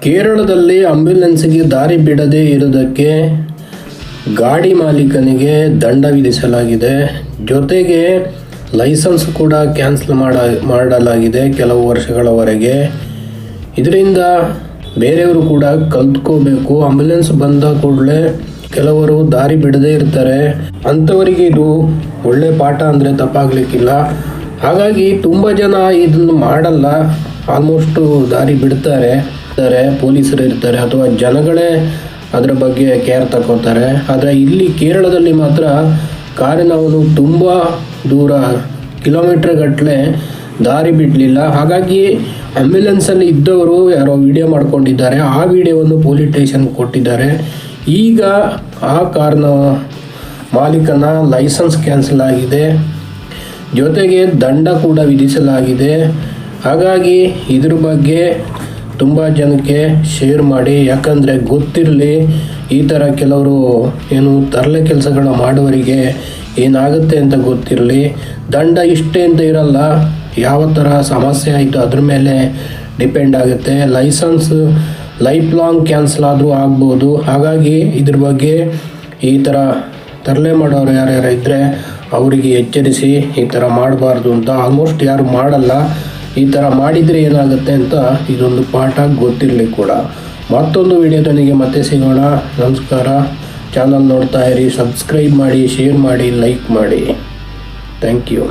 ಕೇರಳದಲ್ಲಿ ಆಂಬ್ಯುಲೆನ್ಸ್ಗೆ ದಾರಿ ಬಿಡದೇ ಇರುವುದಕ್ಕೆ ಗಾಡಿ ಮಾಲೀಕನಿಗೆ ದಂಡ ವಿಧಿಸಲಾಗಿದೆ. ಜೊತೆಗೆ ಲೈಸೆನ್ಸ್ ಕೂಡ ಕ್ಯಾನ್ಸಲ್ ಮಾಡಲಾಗಿದೆ ಕೆಲವು ವರ್ಷಗಳವರೆಗೆ. ಇದರಿಂದ ಬೇರೆಯವರು ಕೂಡ ಕಲ್ತ್ಕೋಬೇಕು. ಆಂಬ್ಯುಲೆನ್ಸ್ ಬಂದ ಕೂಡಲೇ ಕೆಲವರು ದಾರಿ ಬಿಡದೇ ಇರ್ತಾರೆ. ಅಂಥವರಿಗೆ ಇದು ಒಳ್ಳೆ ಪಾಠ ಅಂದರೆ ತಪ್ಪಾಗಲಿಕ್ಕಿಲ್ಲ. ಹಾಗಾಗಿ ತುಂಬ ಜನ ಇದನ್ನು ಮಾಡಲ್ಲ, ಆಲ್ಮೋಸ್ಟು ದಾರಿ ಬಿಡ್ತಾರೆ. ಪೊಲೀಸರು ಇರ್ತಾರೆ ಅಥವಾ ಜನಗಳೇ ಅದರ ಬಗ್ಗೆ ಕೇರ್ ತಗೋತಾರೆ. ಆದರೆ ಇಲ್ಲಿ ಕೇರಳದಲ್ಲಿ ಮಾತ್ರ ಕಾರಿನವನು ತುಂಬ ದೂರ ಕಿಲೋಮೀಟರ್ ಗಟ್ಟಲೆ ದಾರಿ ಬಿಡಲಿಲ್ಲ. ಹಾಗಾಗಿ ಆಂಬ್ಯುಲೆನ್ಸಲ್ಲಿ ಇದ್ದವರು ಯಾರೋ ವಿಡಿಯೋ ಮಾಡ್ಕೊಂಡಿದ್ದಾರೆ. ಆ ವಿಡಿಯೋವನ್ನು ಪೊಲೀಸ್ ಸ್ಟೇಷನ್ಗೆ ಕೊಟ್ಟಿದ್ದಾರೆ. ಈಗ ಆ ಕಾರ್ನ ಮಾಲೀಕನ ಲೈಸೆನ್ಸ್ ಕ್ಯಾನ್ಸಲ್ ಆಗಿದೆ, ಜೊತೆಗೆ ದಂಡ ಕೂಡ ವಿಧಿಸಲಾಗಿದೆ. ಹಾಗಾಗಿ ಇದ್ರ ಬಗ್ಗೆ ತುಂಬ ಜನಕ್ಕೆ ಶೇರ್ ಮಾಡಿ, ಯಾಕಂದರೆ ಗೊತ್ತಿರಲಿ ಈ ಥರ ಕೆಲವರು ಏನು ತರಲೆ ಕೆಲಸಗಳ ಮಾಡುವವರಿಗೆ ಏನಾಗುತ್ತೆ ಅಂತ ಗೊತ್ತಿರಲಿ. ದಂಡ ಇಷ್ಟೇ ಅಂತ ಇರಲ್ಲ, ಯಾವ ಥರ ಸಮಸ್ಯೆ ಆಯಿತು ಅದ್ರ ಮೇಲೆ ಡಿಪೆಂಡ್ ಆಗುತ್ತೆ. ಲೈಸೆನ್ಸ್ ಲೈಫ್ ಲಾಂಗ್ ಕ್ಯಾನ್ಸಲ್ ಆದರೂ ಆಗ್ಬೋದು. ಹಾಗಾಗಿ ಇದ್ರ ಬಗ್ಗೆ ಈ ಥರ ತರಲೆ ಮಾಡೋರು ಯಾರ್ಯಾರು ಇದ್ದರೆ ಅವರಿಗೆ ಎಚ್ಚರಿಸಿ ಈ ಥರ ಮಾಡಬಾರ್ದು ಅಂತ. ಆಲ್ಮೋಸ್ಟ್ ಯಾರು ಮಾಡಲ್ಲ, ಈ ಥರ ಮಾಡಿದರೆ ಏನಾಗುತ್ತೆ ಅಂತ ಇದೊಂದು ಪಾಠ ಗೊತ್ತಿರಲಿ ಕೂಡ. ಮತ್ತೊಂದು ವಿಡಿಯೋದೊಂದಿಗೆ ಮತ್ತೆ ಸಿಗೋಣ. ನಮಸ್ಕಾರ. ಚಾನಲ್ ನೋಡ್ತಾ ಇರಿ, ಸಬ್ಸ್ಕ್ರೈಬ್ ಮಾಡಿ, ಶೇರ್ ಮಾಡಿ, ಲೈಕ್ ಮಾಡಿ. Thank you.